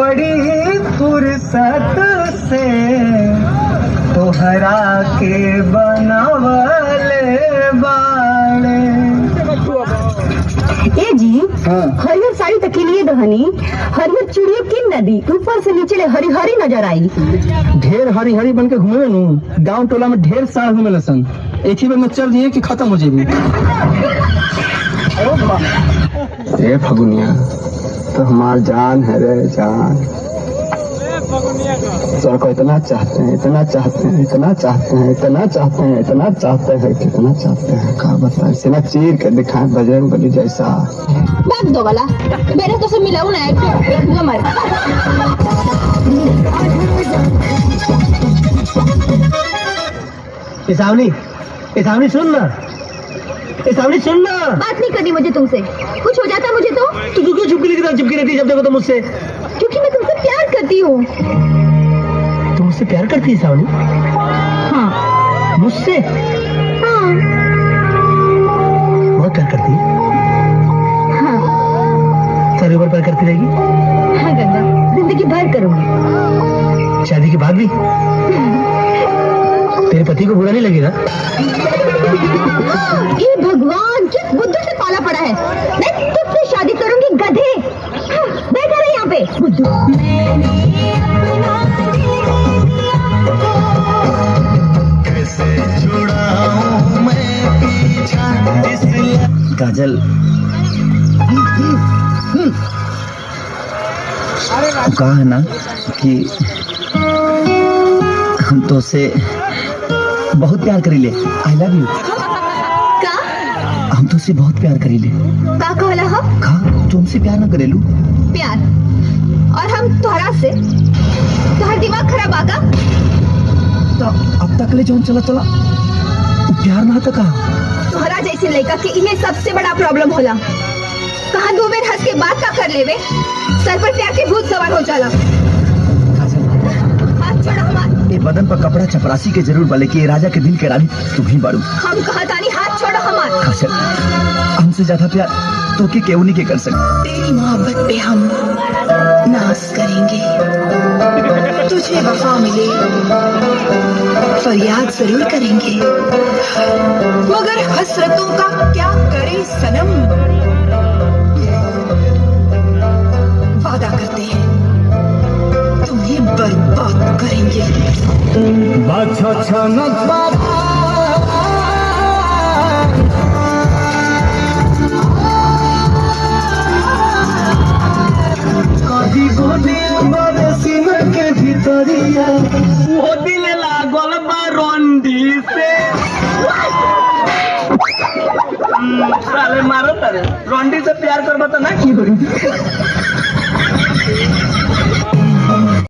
बड़ी फुर्सत से तोहरा के बनावले बाड़े। ए जी हरिहर साड़ी तक के लिए दहनी हरिहर चूड़ियों किन नदी ऊपर से नीचे ले हरी हरी नजर आई। ढेर हरी हरी बन के घूमे नु गांव टोला में ढेर साल घूमे लसन एक ही बार में चल दिए कि खत्म हो जेबी। ए फगुनिया तो हमार जान है रे जान। तो को इतना चाहते हैं इतना चाहते हैं इतना चाहते हैं इतना चाहते हैं इतना चाहते हैं कितना चाहते हैं का बताए सिना चीर के दिखाएं बजरंग बली जैसा। बात दो वाला मेरे तो से मिलाऊ ना मर। इसावनी सुन ना इसावनी सुन ना। बात नहीं करनी मुझे तुमसे कुछ हो जाता मुझे तो। तू क्यों चुपकी रहती जब देखो तो मुझसे। क्योंकि मैं तुमसे प्यार करती हूँ। तुम मुझसे प्यार करती है सावनी? हाँ। मुझसे? हाँ। बहुत प्यार करती है? हाँ। सारी उम्र प्यार करती रहेगी? हाँ गंगा जिंदगी भर करूंगी। शादी के बाद भी? तेरे पति को बुरा नहीं लगेगा? हे भगवान किस बुद्धू से पाला पड़ा है। मैं तुझसे शादी करूंगी गधे। बैठा रहे यहाँ पे बुद्धू। कैसे छुड़ाऊं मैं पीछा काजल। कहा है ना कि हम तो से बहुत प्यार करीले। I love you. का? हम तो से बहुत प्यार करीले। का कहला हो? का तुमसे प्यार न करेलू? प्यार और हम तोहरा से? तोहर दिमाग खराब आगा? तो अब तक ले जौन चला प्यार ना था का? तोहरा जैसे लड़का के इन्हें सबसे बड़ा प्रॉब्लम होला। कहाँ दो बेर हंस के बात का कर लेवे सर पर प्यार के भूत सवार हो जाला। हाथ छोड़ा हमार। ये बदन पर कपड़ा चपरासी के जरूर बले कि ये राजा के दिल के रानी तुम ही बाड़ू। हम कहा तानी हाथ छोड़ो हमार। काजल हमसे ज्यादा प्यार तो के केहू नहीं के कर सकते। तेरी मोहब्बत पे हम नाज करेंगे। तुझे वफा मिले फरियाद जरूर करेंगे मगर हसरतों का क्या करे सनम। वादा करते हैं तुम्हें बर्बाद करेंगे। वो दिल लागल बा रंडी से। साले मारो तारे रंडी से प्यार करबा तो ना की होई।